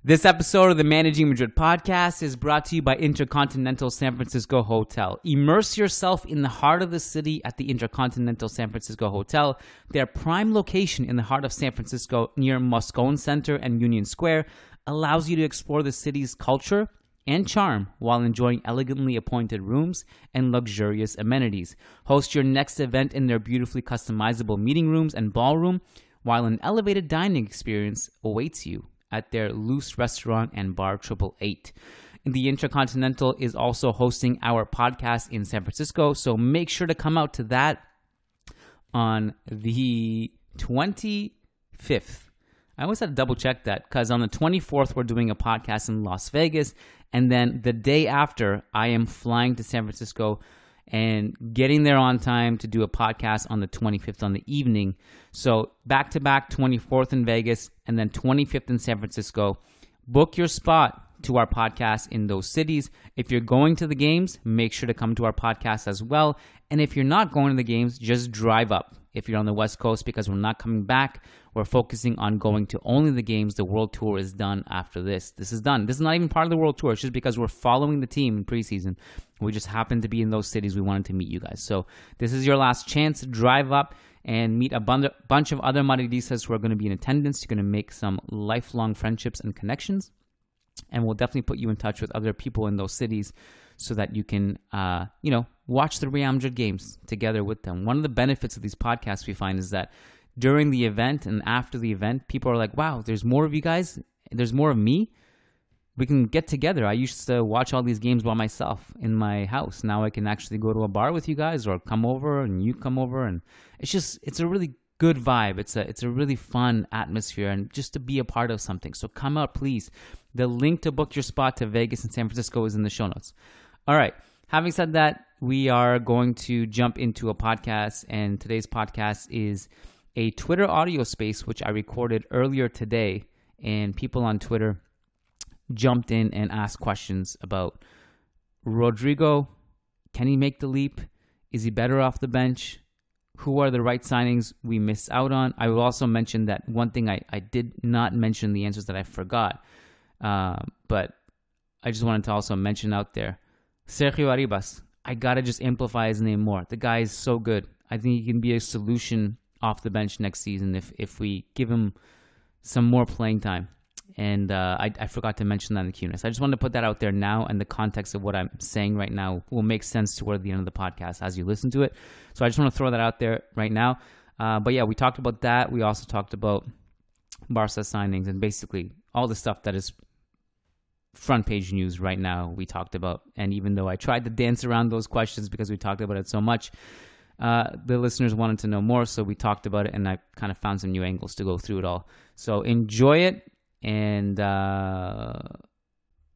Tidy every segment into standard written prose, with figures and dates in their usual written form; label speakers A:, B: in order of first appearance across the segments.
A: This episode of the Managing Madrid Podcast is brought to you by Intercontinental San Francisco Hotel. Immerse yourself in the heart of the city at the Intercontinental San Francisco Hotel. Their prime location in the heart of San Francisco near Moscone Center and Union Square allows you to explore the city's culture and charm while enjoying elegantly appointed rooms and luxurious amenities. Host your next event in their beautifully customizable meeting rooms and ballroom, while an elevated dining experience awaits you at their Loose Restaurant and Bar 888. The Intercontinental is also hosting our podcast in San Francisco, so make sure to come out to that on the 25th. I always had to double check that because on the 24th, we're doing a podcast in Las Vegas. And then the day after, I am flying to San Francisco and getting there on time to do a podcast on the 25th on the evening. So back-to-back 24th in Vegas and then 25th in San Francisco. Book your spot to our podcast in those cities. If you're going to the games, make sure to come to our podcast as well. And if you're not going to the games, just drive up. If you're on the West Coast, because we're not coming back, we're focusing on going to only the games. The World Tour is done after this. This is done. This is not even part of the World Tour. It's just because we're following the team in preseason. We just happened to be in those cities. We wanted to meet you guys. So this is your last chance to drive up and meet a bunch of other Madridistas who are going to be in attendance. You're going to make some lifelong friendships and connections. And we'll definitely put you in touch with other people in those cities so that you can, watch the Real Madrid games together with them. One of the benefits of these podcasts we find is that during the event and after the event, people are like, wow, there's more of you guys. There's more of me. We can get together. I used to watch all these games by myself in my house. Now I can actually go to a bar with you guys or come over and you come over. And it's a really good vibe. It's a really fun atmosphere and just to be a part of something. So come out, please. The link to book your spot to Vegas and San Francisco is in the show notes. All right. Having said that, we are going to jump into a podcast, and today's podcast is a Twitter audio space, which I recorded earlier today, and people on Twitter jumped in and asked questions about Rodrygo. Can he make the leap? Is he better off the bench? Who are the right signings we missed out on? I will also mention that one thing I did not mention the answers that I forgot, but I just wanted to also mention out there, Sergio Arribas. I got to just amplify his name more. The guy is so good. I think he can be a solution off the bench next season if we give him some more playing time. And I forgot to mention that in the Q&A. So I just wanted to put that out there now, and the context of what I'm saying right now will make sense toward the end of the podcast as you listen to it. So I just want to throw that out there right now. But yeah, we talked about that. We also talked about Barca signings and basically all the stuff that is front page news right now we talked about. And even though I tried to dance around those questions because we talked about it so much, the listeners wanted to know more, so we talked about it, and I kind of found some new angles to go through it all. So enjoy it. And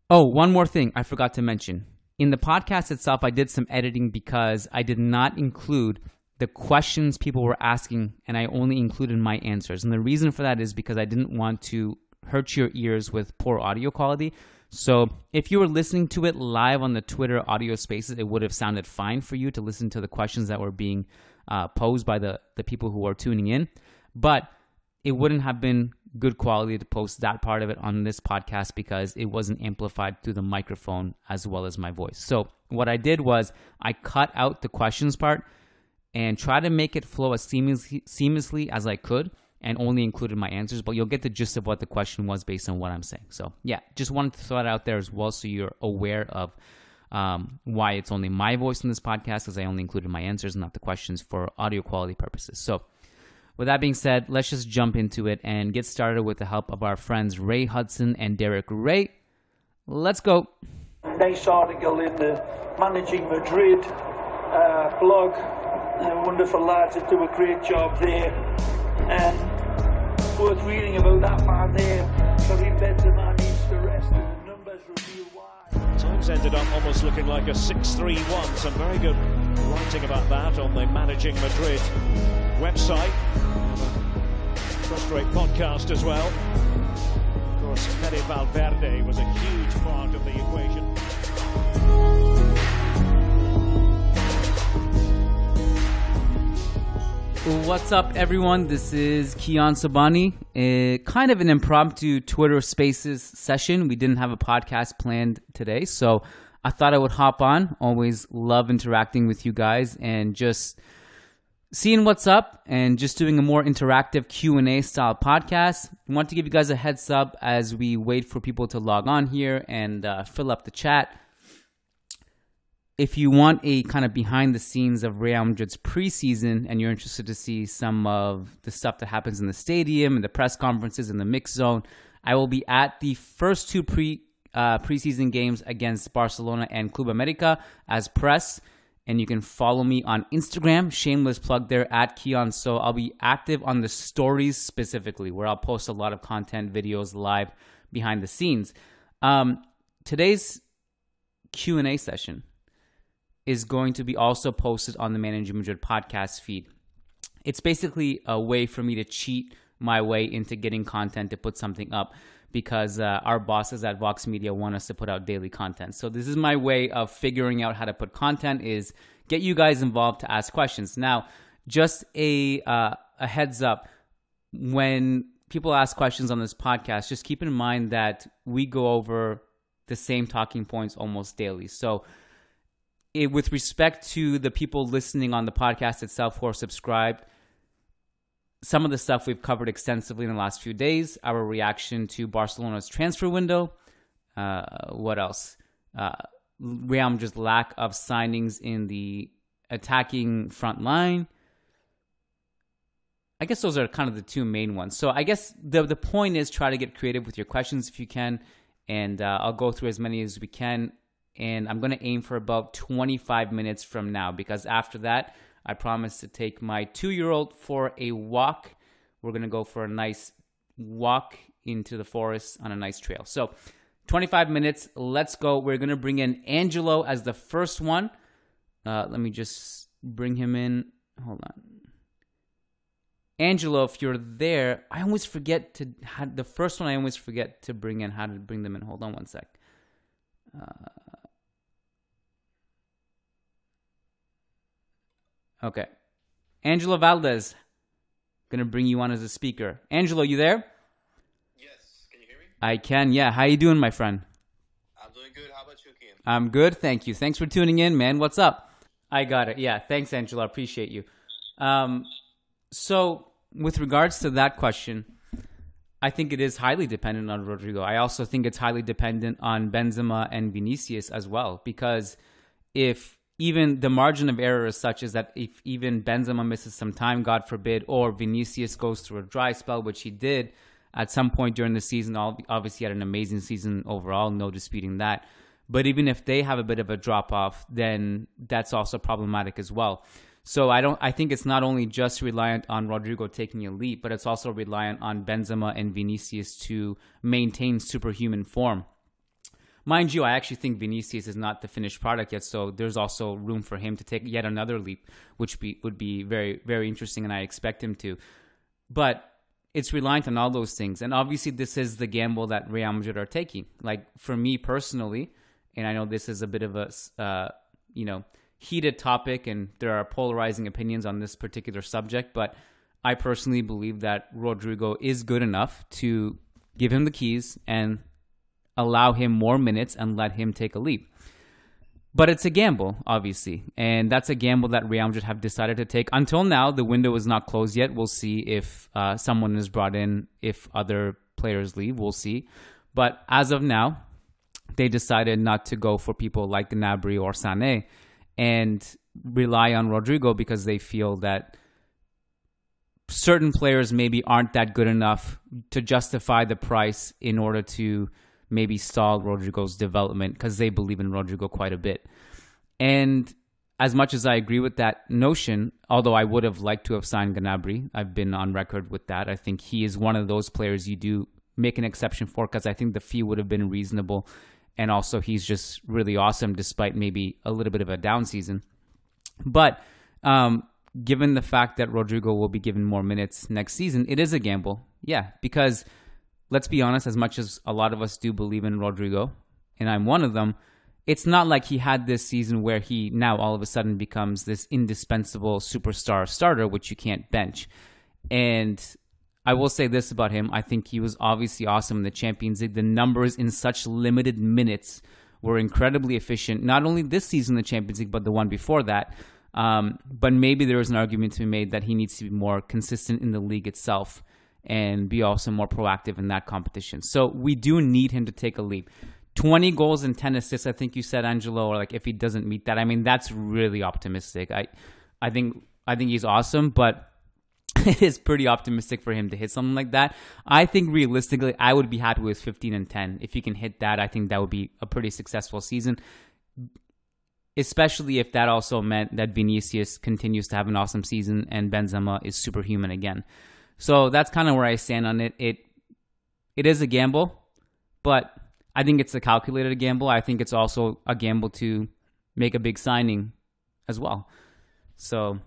A: one more thing I forgot to mention. In the podcast itself, I did some editing because I did not include the questions people were asking, and I only included my answers. And the reason for that is because I didn't want to hurt your ears with poor audio quality. So if you were listening to it live on the Twitter audio spaces, it would have sounded fine for you to listen to the questions that were being posed by the people who are tuning in. But it wouldn't have been good quality to post that part of it on this podcast because it wasn't amplified through the microphone as well as my voice. So what I did was I cut out the questions part and try to make it flow as seamlessly as I could, and only included my answers, but you'll get the gist of what the question was based on what I'm saying. So yeah, just wanted to throw that out there as well so you're aware of why it's only my voice in this podcast, because I only included my answers and not the questions for audio quality purposes. So with that being said, let's just jump into it and get started with the help of our friends Ray Hudson and Derek Ray. Let's go.
B: Nice article in the Managing Madrid blog. Wonderful lads that do a great job there. And worth reading about that man there. Karim Benzema needs to rest, and the numbers reveal why.
C: Times ended up almost looking like a 6-3-1. Some very good writing about that on the Managing Madrid website. First-rate podcast as well. Of course, Fede Valverde was a huge part of the equation.
A: What's up, everyone? This is Kiyan Sobhani. Kind of an impromptu Twitter Spaces session. We didn't have a podcast planned today, so I thought I would hop on. Always love interacting with you guys and just seeing what's up and just doing a more interactive Q&A style podcast. I want to give you guys a heads up as we wait for people to log on here and fill up the chat. If you want a kind of behind the scenes of Real Madrid's preseason and you're interested to see some of the stuff that happens in the stadium and the press conferences in the mix zone, I will be at the first two preseason games against Barcelona and Club America as press. And you can follow me on Instagram, shameless plug there, at Kiyan. So I'll be active on the stories specifically, where I'll post a lot of content, videos, live, behind the scenes. Today's Q&A session is going to be also posted on the Managing Madrid podcast feed. It's basically a way for me to cheat my way into getting content to put something up because our bosses at Vox Media want us to put out daily content. So this is my way of figuring out how to put content, is get you guys involved to ask questions. Now, just a heads up, when people ask questions on this podcast, just keep in mind that we go over the same talking points almost daily. So with respect to the people listening on the podcast itself who are subscribed, some of the stuff we've covered extensively in the last few days, our reaction to Barcelona's transfer window, what else? Real Madrid's lack of signings in the attacking front line. I guess those are kind of the two main ones. So I guess the point is try to get creative with your questions if you can, and I'll go through as many as we can. And I'm going to aim for about 25 minutes from now, because after that, I promise to take my 2-year-old for a walk. We're going to go for a nice walk into the forest on a nice trail. So 25 minutes, let's go. We're going to bring in Angelo as the first one. Let me just bring him in. Hold on. Angelo, if you're there, I always forget to have the first one. I always forget to bring in, how to bring them in. Hold on one sec. Okay. Angelo Valdez, going to bring you on as a speaker. Angelo, you there?
D: Yes. Can you hear me?
A: I can, yeah. How you doing, my friend?
D: I'm doing good. How about you, Kiyan?
A: I'm good, thank you. Thanks for tuning in, man. What's up? I got it. Yeah, thanks, Angelo. I appreciate you. So, with regards to that question, I think it is highly dependent on Rodrygo. I also think it's highly dependent on Benzema and Vinicius as well, because if even the margin of error is such as that if even Benzema misses some time, God forbid, or Vinicius goes through a dry spell, which he did at some point during the season, obviously had an amazing season overall, no disputing that. But even if they have a bit of a drop-off, then that's also problematic as well. So I think it's not only just reliant on Rodrygo taking a leap, but it's also reliant on Benzema and Vinicius to maintain superhuman form. Mind you, I actually think Vinicius is not the finished product yet, so there's also room for him to take yet another leap, which would be very, very interesting, and I expect him to. But it's reliant on all those things, and obviously this is the gamble that Real Madrid are taking. Like, for me personally, and I know this is a bit of a heated topic, and there are polarizing opinions on this particular subject, but I personally believe that Rodrygo is good enough to give him the keys and allow him more minutes and let him take a leap. But it's a gamble, obviously, and that's a gamble that Real Madrid have decided to take. Until now, the window is not closed yet. We'll see if someone is brought in, if other players leave. We'll see. But as of now, they decided not to go for people like Gnabry or Sané and rely on Rodrygo because they feel that certain players maybe aren't that good enough to justify the price in order to maybe stall Rodrygo's development, because they believe in Rodrygo quite a bit. And as much as I agree with that notion, although I would have liked to have signed Gnabry, I've been on record with that. I think he is one of those players you do make an exception for, because I think the fee would have been reasonable. And also he's just really awesome despite maybe a little bit of a down season. But given the fact that Rodrygo will be given more minutes next season, it is a gamble. Yeah, because let's be honest, as much as a lot of us do believe in Rodrygo, and I'm one of them, it's not like he had this season where he now all of a sudden becomes this indispensable superstar starter, which you can't bench. And I will say this about him. I think he was obviously awesome in the Champions League. The numbers in such limited minutes were incredibly efficient, not only this season in the Champions League, but the one before that. But maybe there is an argument to be made that he needs to be more consistent in the league itself and be also more proactive in that competition. So we do need him to take a leap. 20 goals and 10 assists, I think you said, Angelo, or like if he doesn't meet that, I mean, that's really optimistic. I think he's awesome, but it is pretty optimistic for him to hit something like that. I think realistically, I would be happy with 15 and 10. If he can hit that, I think that would be a pretty successful season, especially if that also meant that Vinicius continues to have an awesome season and Benzema is superhuman again. So that's kind of where I stand on it. It is a gamble, but I think it's a calculated gamble. I think it's also a gamble to make a big signing as well. So,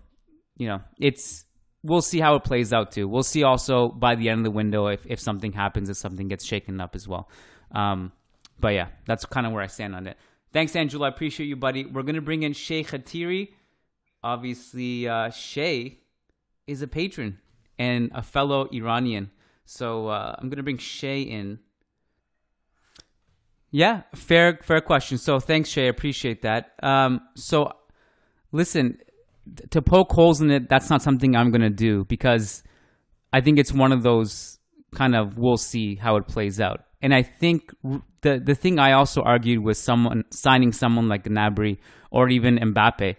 A: we'll see how it plays out too. We'll see also by the end of the window if something happens, if something gets shaken up as well. But yeah, that's kind of where I stand on it. Thanks, Angelo. I appreciate you, buddy. We're going to bring in Shay Khatiri. Obviously, Shay is a patron and a fellow Iranian. So I'm going to bring Shay in. Yeah, fair question. So thanks, Shay. I appreciate that. So listen, to poke holes in it, that's not something I'm going to do because I think it's one of those kind of we'll see how it plays out. And I think the thing I also argued with signing someone like Gnabry or even Mbappe,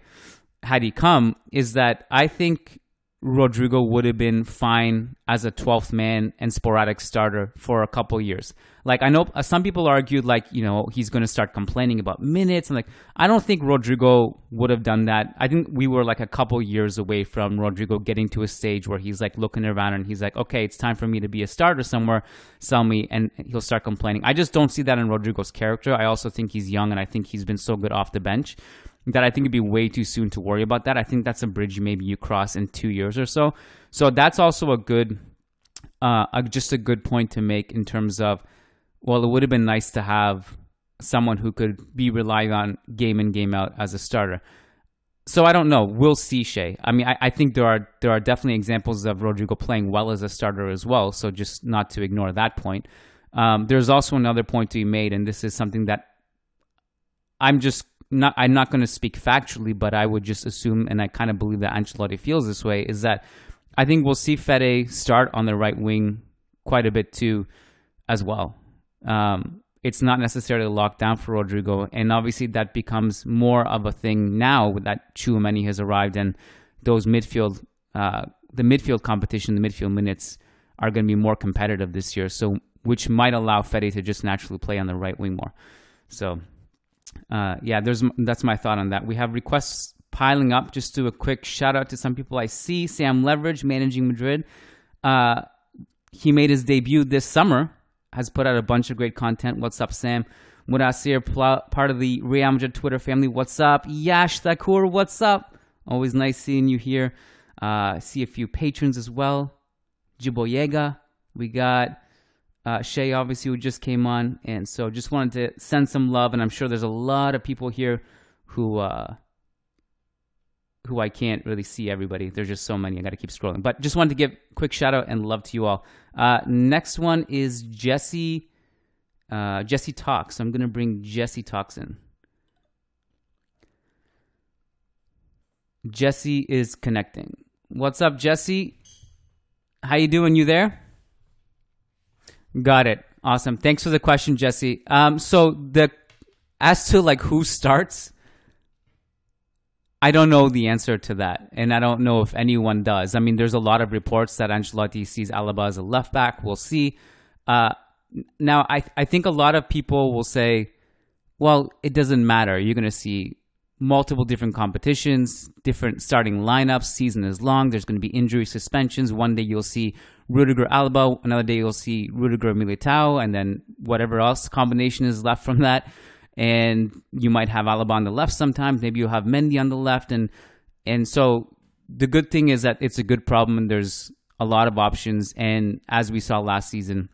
A: had he come, is that I think Rodrygo would have been fine as a 12th man and sporadic starter for a couple years. Like, I know some people argued, like, he's going to start complaining about minutes. And, like, I don't think Rodrygo would have done that. I think we were, like, a couple years away from Rodrygo getting to a stage where he's, like, looking around and he's like, okay, it's time for me to be a starter somewhere. Sell me. And he'll start complaining. I just don't see that in Rodrygo's character. I also think he's young and I think he's been so good off the bench that I think it'd be way too soon to worry about that. I think that's a bridge maybe you cross in 2 years or so. So that's also a good, just a good point to make in terms of, well, it would have been nice to have someone who could be relied on game in, game out as a starter. So I don't know. We'll see, Shay. I mean, I think there are definitely examples of Rodrygo playing well as a starter as well. So just not to ignore that point. There's also another point to be made, and this is something that I'm not going to speak factually, but I would just assume, and I kind of believe that Ancelotti feels this way, is that I think we'll see Fede start on the right wing quite a bit too as well. It's not necessarily locked down for Rodrygo, and obviously that becomes more of a thing now that Tchouaméni has arrived and those the midfield competition, the midfield minutes are going to be more competitive this year, so which might allow Fede to just naturally play on the right wing more. So that's my thought on that. We have requests piling up. Just do a quick shout out to some people I see. Sam Leverage, Managing Madrid. He made his debut this summer. Has put out a bunch of great content. What's up, Sam? Mudasir, part of the Real Madrid Twitter family. What's up? Yash Thakur, what's up? Always nice seeing you here. I see a few patrons as well. Jiboyega. We got Shay, obviously, who just came on. And so just wanted to send some love. And I'm sure there's a lot of people here who I can't really see everybody. There's just so many. I got to keep scrolling. But just wanted to give a quick shout out and love to you all. Next one is Jesse Talks. I'm going to bring Jesse Talks in. Jesse is connecting. What's up, Jesse? How you doing? You there? Got it. Awesome. Thanks for the question, Jesse. As to like who starts, I don't know the answer to that, and I don't know if anyone does. I mean, there's a lot of reports that Ancelotti sees Alaba as a left back. We'll see. Now, I think a lot of people will say, well, it doesn't matter. You're going to see multiple different competitions, different starting lineups. Season is long. There's going to be injury suspensions. One day you'll see Rudiger Alaba. Another day you'll see Rudiger Militao, and then whatever else combination is left from that. And you might have Alaba on the left sometimes. Maybe you'll have Mendy on the left. And so the good thing is that it's a good problem and there's a lot of options. And as we saw last season,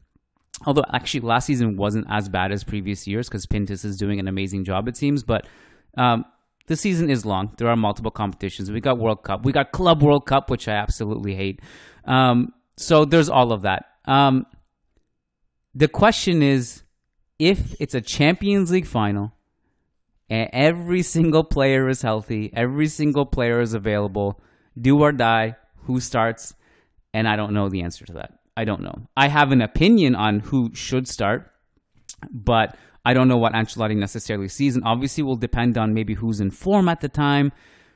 A: Although actually last season wasn't as bad as previous years because Pintus is doing an amazing job, it seems. But the season is long. There are multiple competitions. We got World Cup. We got Club World Cup, which I absolutely hate. So there's all of that. The question is, if it's a Champions League final and every single player is healthy, every single player is available, do or die, who starts? And I don't know the answer to that. I don't know. I have an opinion on who should start, but I don't know what Ancelotti necessarily sees. And obviously will depend on maybe who's in form at the time,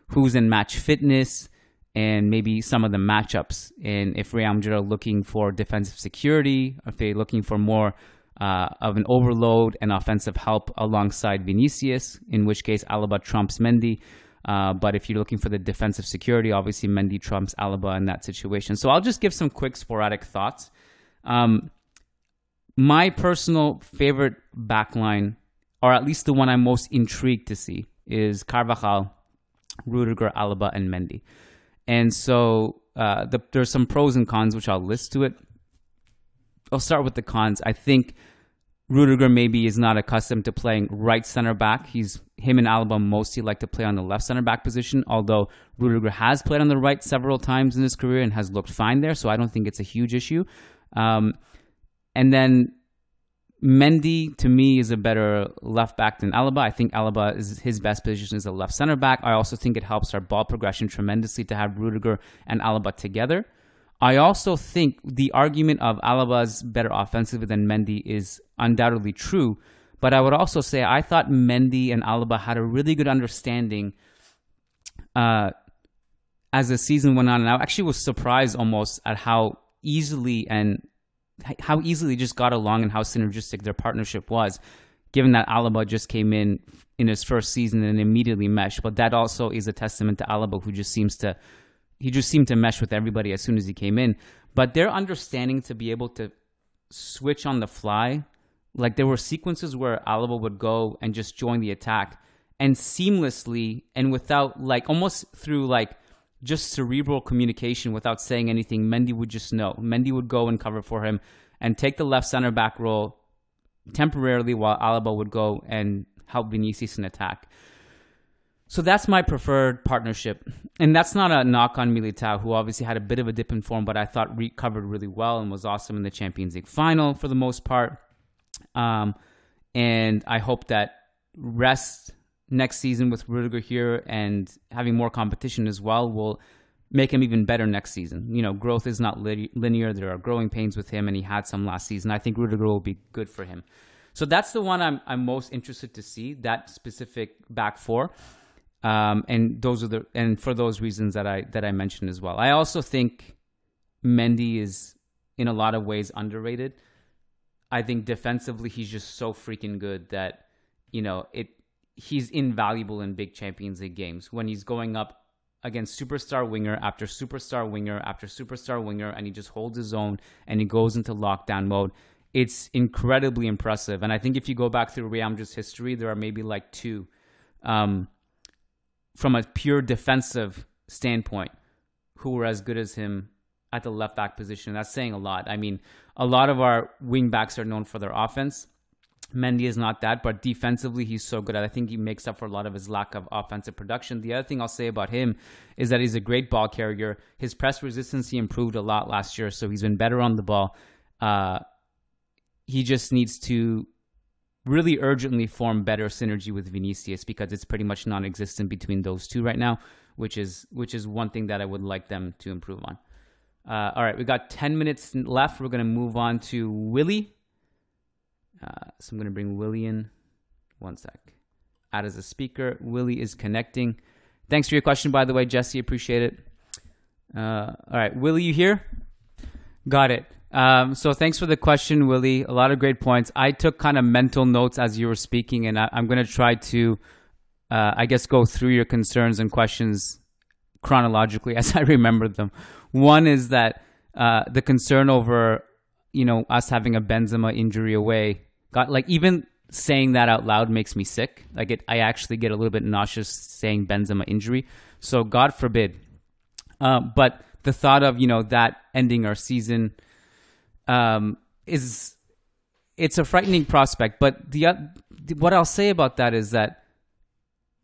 A: who's in match fitness, and maybe some of the matchups. And if Real Madrid are looking for defensive security, or if they're looking for more of an overload and offensive help alongside Vinicius, in which case Alaba trumps Mendy. But if you're looking for the defensive security, obviously Mendy trumps Alaba in that situation. So I'll just give some quick sporadic thoughts. My personal favorite backline, or at least the one I'm most intrigued to see, is Carvajal, Rudiger, Alaba, and Mendy. And so there's some pros and cons, which I'll list to it. I'll start with the cons. I think Rudiger maybe is not accustomed to playing right center back. Him and Alaba mostly like to play on the left center back position, although Rudiger has played on the right several times in his career and has looked fine there, so I don't think it's a huge issue. And then Mendy, to me, is a better left back than Alaba. I think Alaba is his best position is a left center back. I also think it helps our ball progression tremendously to have Rudiger and Alaba together. I also think the argument of Alaba's better offensively than Mendy is undoubtedly true, but I would also say I thought Mendy and Alaba had a really good understanding as the season went on, and I actually was surprised almost at how easily they just got along and how synergistic their partnership was, given that Alaba just came in his first season and immediately meshed. But that also is a testament to Alaba, who just seemed to mesh with everybody as soon as he came in. But their understanding to be able to switch on the fly, like there were sequences where Alaba would go and just join the attack and seamlessly and without like almost through like just cerebral communication without saying anything, Mendy would just know. Mendy would go and cover for him and take the left center back role temporarily while Alaba would go and help Vinicius in attack. So that's my preferred partnership. And that's not a knock on Militao, who obviously had a bit of a dip in form, but I thought recovered really well and was awesome in the Champions League final for the most part. And I hope that rest next season with Rudiger here and having more competition as well will make him even better next season. You know, growth is not linear. There are growing pains with him, and he had some last season. I think Rudiger will be good for him. So that's the one I'm most interested to see, that specific back four. And for those reasons that I mentioned as well. I also think Mendy is in a lot of ways underrated. I think defensively he's just so freaking good that, you know, he's invaluable in big Champions League games when he's going up against superstar winger after superstar winger after superstar winger, and he just holds his own and he goes into lockdown mode. It's incredibly impressive. And I think if you go back through Real Madrid's history, there are maybe like two from a pure defensive standpoint who were as good as him at the left back position. That's saying a lot. I mean, a lot of our wing backs are known for their offense. Mendy is not that, but defensively he's so good. I think he makes up for a lot of his lack of offensive production. The other thing I'll say about him is that he's a great ball carrier. His press resistance, he improved a lot last year, so he's been better on the ball. He just needs to really urgently form better synergy with Vinicius, because it's pretty much non-existent between those two right now, which is one thing that I would like them to improve on. All right, we got 10 minutes left. We're going to move on to Willie. So I'm going to bring Willie in. One sec. Add as a speaker. Willie is connecting. Thanks for your question, by the way, Jesse. Appreciate it. All right, Willie, you here? Got it. So thanks for the question, Willie. A lot of great points. I took kind of mental notes as you were speaking, and I'm going to try to, I guess, go through your concerns and questions chronologically as I remember them. One is that the concern over, you know, us having a Benzema injury away, even saying that out loud makes me sick. I actually get a little bit nauseous saying Benzema injury. So God forbid. But the thought of, you know, that ending our season is it's a frightening prospect. But what I'll say about that is that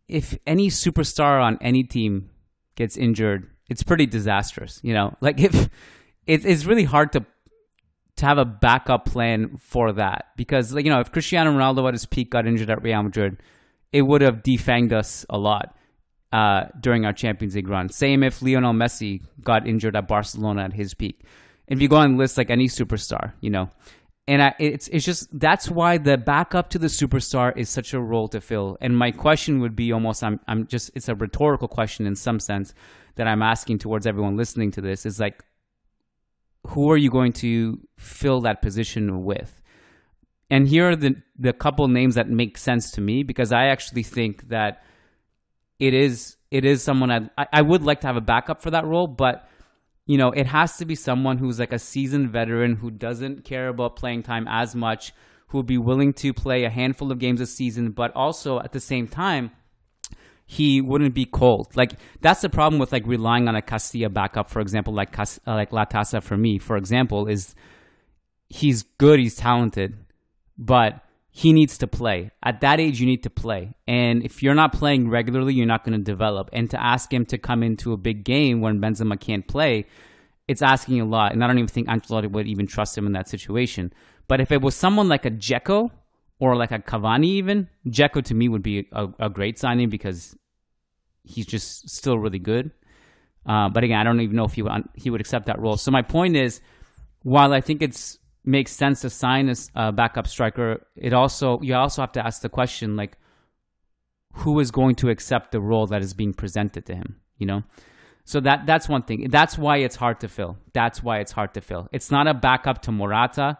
A: if any superstar on any team gets injured, it's pretty disastrous. Like if it's really hard to have a backup plan for that, because if Cristiano Ronaldo at his peak got injured at Real Madrid, it would have defanged us a lot during our Champions League run. Same if Lionel Messi got injured at Barcelona at his peak. If you go on list like any superstar, and it's just, that's why the backup to the superstar is such a role to fill. And my question would be almost, it's a rhetorical question in some sense that I'm asking towards everyone listening to this, is like, who are you going to fill that position with? And here are the couple names that make sense to me, because I actually think that it is someone I would like to have a backup for that role, but it has to be someone who's like a seasoned veteran who doesn't care about playing time as much, who would be willing to play a handful of games a season, but also at the same time, he wouldn't be cold. Like, that's the problem with like relying on a Castilla backup, for example, like Latasa for me, for example, is he's good, he's talented, but he needs to play. At that age, you need to play. And if you're not playing regularly, you're not going to develop. And to ask him to come into a big game when Benzema can't play, it's asking a lot. And I don't even think Ancelotti would even trust him in that situation. But if it was someone like a Dzeko or like a Cavani even, Dzeko to me would be a great signing because he's just still really good. But again, I don't even know if he would accept that role. So my point is, while I think it's makes sense to sign a backup striker, you also have to ask the question, like, who is going to accept the role that is being presented to him, So that's one thing. That's why it's hard to fill. It's not a backup to Morata.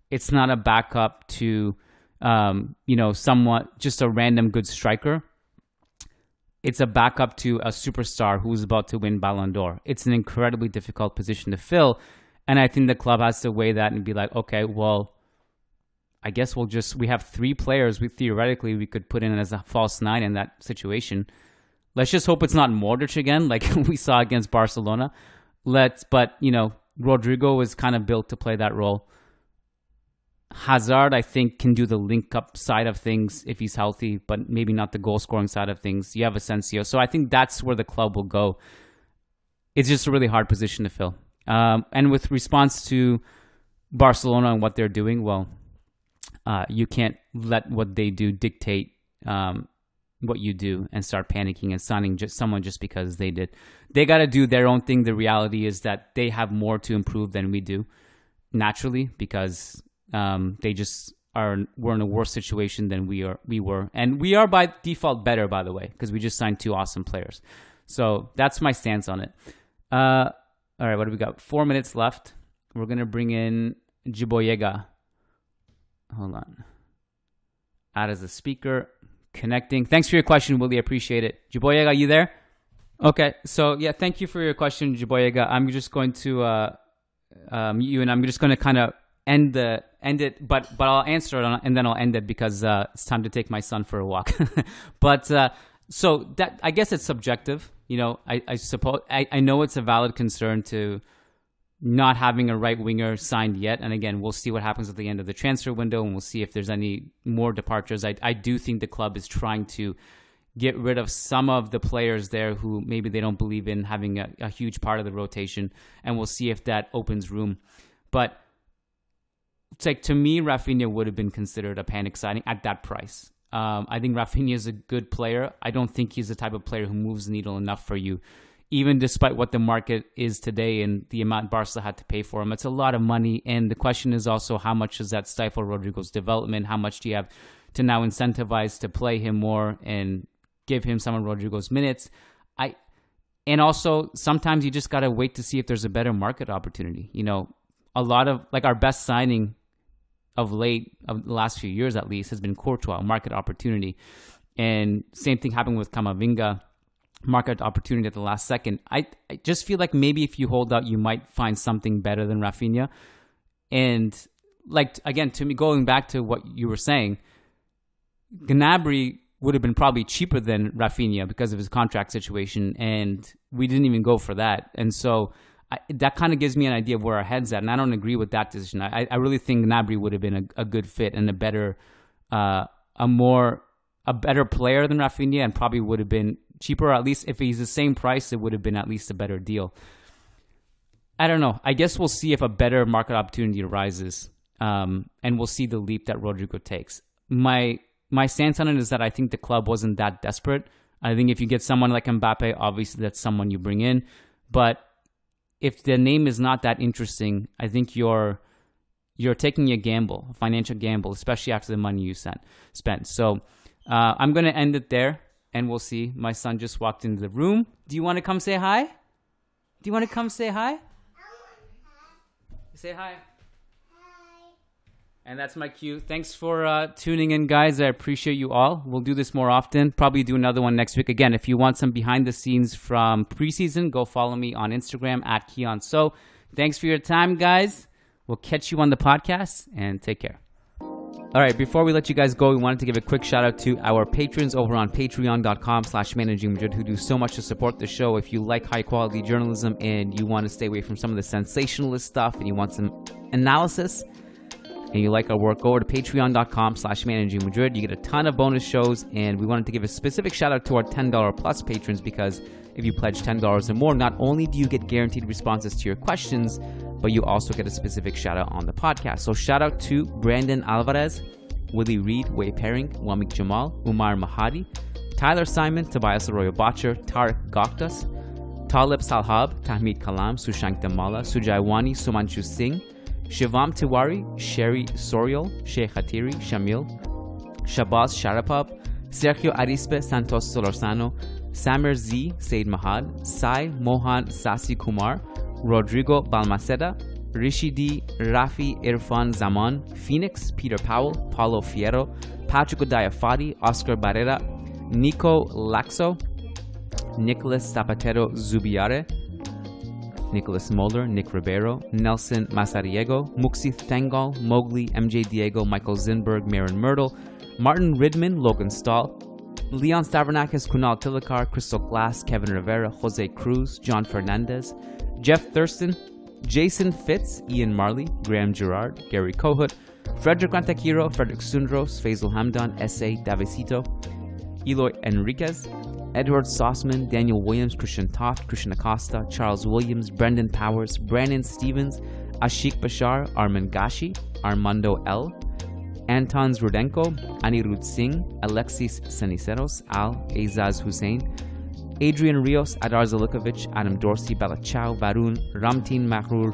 A: It's not a backup to, somewhat just a random good striker. It's a backup to a superstar who's about to win Ballon d'Or. It's an incredibly difficult position to fill. And I think the club has to weigh that and be like, okay, well, I guess we have three players theoretically we could put in as a false nine in that situation. Let's just hope it's not Modric again, like we saw against Barcelona. But Rodrygo is kind of built to play that role. Hazard, I think, can do the link-up side of things if he's healthy, but maybe not the goal-scoring side of things. You have Asensio. So I think that's where the club will go. It's just a really hard position to fill. And with response to Barcelona and what they're doing, well, you can't let what they do dictate what you do and start panicking and signing someone just because they did. They got to do their own thing. The reality is that they have more to improve than we do, naturally, because they just we're in a worse situation than we were. And we are by default better, by the way, because we just signed two awesome players. So that's my stance on it. All right, what do we got? 4 minutes left. We're going to bring in Jiboyega. Hold on. Add as a speaker. Connecting. Thanks for your question, Willie. Appreciate it. Jiboyega, you there? Okay. So, yeah, thank you for your question, Jiboyega. I'm just going to mute you, and I'm just going to kind of end it, but I'll answer it, and then I'll end it because it's time to take my son for a walk. But so that, I guess it's subjective. I suppose I know it's a valid concern to not having a right winger signed yet. And again, we'll see what happens at the end of the transfer window, and we'll see if there's any more departures. I do think the club is trying to get rid of some of the players there who maybe they don't believe in having a huge part of the rotation, and we'll see if that opens room. But it's like, to me, Raphinha would have been considered a panic signing at that price. I think Raphinha is a good player. I don't think he's the type of player who moves the needle enough for you, even despite what the market is today and the amount Barca had to pay for him. It's a lot of money, and the question is also, how much does that stifle Rodrygo's development? How much do you have to now incentivize to play him more and give him some of Rodrygo's minutes? And also, sometimes you just got to wait to see if there's a better market opportunity. A lot of, like, our best signing of late, of the last few years at least, has been Courtois, market opportunity. And same thing happened with Camavinga, market opportunity at the last second. I just feel like maybe if you hold out, you might find something better than Raphinha. And like, again, to me, going back to what you were saying, Gnabry would have been probably cheaper than Raphinha because of his contract situation, and we didn't even go for that. And so that kind of gives me an idea of where our head's at, and I don't agree with that decision. I really think Gnabry would have been a good fit and a better player than Raphinha, and probably would have been cheaper, or at least if he's the same price, it would have been at least a better deal. I don't know. I guess we'll see if a better market opportunity arises, and we'll see the leap that Rodrygo takes. My stance on it is that I think the club wasn't that desperate. I think if you get someone like Mbappe, obviously that's someone you bring in. But if the name is not that interesting, I think you're taking a gamble, a financial gamble, especially after the money you spent. So I'm going to end it there, and we'll see. My son just walked into the room. Do you want to come say hi? Do you want to come say hi? Say hi. And that's my cue. Thanks for tuning in, guys. I appreciate you all. We'll do this more often. Probably do another one next week. Again, if you want some behind the scenes from preseason, go follow me on Instagram at Kiyan So. Thanks for your time, guys. We'll catch you on the podcast, and take care. All right, before we let you guys go, we wanted to give a quick shout out to our patrons over on patreon.com/Managing Madrid, who do so much to support the show. If you like high quality journalism and you want to stay away from some of the sensationalist stuff and you want some analysis, and you like our work, go over to patreon.com/Managing Madrid. You get a ton of bonus shows, and we wanted to give a specific shout out to our $10 plus patrons, because if you pledge $10 or more, not only do you get guaranteed responses to your questions, but you also get a specific shout out on the podcast. So shout out to Brandon Alvarez, Willie Reed, Wei Pering, Wamik Jamal, Umar Mahadi, Tyler Simon, Tobias Arroyo Botcher, Tariq Goktas, Talib Salhab, Tahmid Kalam, Sushank Damala, Sujaiwani, Sumanchu Singh, Shivam Tiwari, Sherry Soriol, Sheikh Hatiri, Shamil, Shabazz Sharapov, Sergio Arispe, Santos Solorzano, Samir Z, Said Mahad, Sai Mohan Sasi Kumar, Rodrygo Balmaceda, Rishi D, Rafi Irfan Zaman, Phoenix, Peter Powell, Paulo Fierro, Patrick Odayafadi, Oscar Barrera, Nico Laxo, Nicholas Zapatero Zubiare, Nicholas Moller, Nick Ribeiro, Nelson Masariego, Muxi Thengal, Mowgli, MJ Diego, Michael Zinberg, Marin Myrtle, Martin Ridman, Logan Stahl, Leon Stavronakis, Kunal Tilakar, Crystal Glass, Kevin Rivera, Jose Cruz, John Fernandez, Jeff Thurston, Jason Fitz, Ian Marley, Graham Gerard, Gary Kohut, Frederick Rantakiro, Frederick Sundros, Faisal Hamdan, S.A. Davisito, Eloy Enriquez, Edward Sossman, Daniel Williams, Christian Toft, Christian Acosta, Charles Williams, Brendan Powers, Brandon Stevens, Ashik Bashar, Arman Gashi, Armando L, Anton Rudenko, Anirudh Singh, Alexis Ceniceros, Al Azaz Hussein, Adrian Rios, Adar Zalikovic, Adam Dorsey, Bella Chow, Varun, Ramtin Mahrur,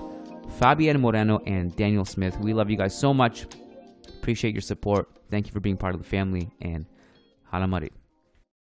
A: Fabian Moreno, and Daniel Smith. We love you guys so much. Appreciate your support. Thank you for being part of the family, and Hala Madrid.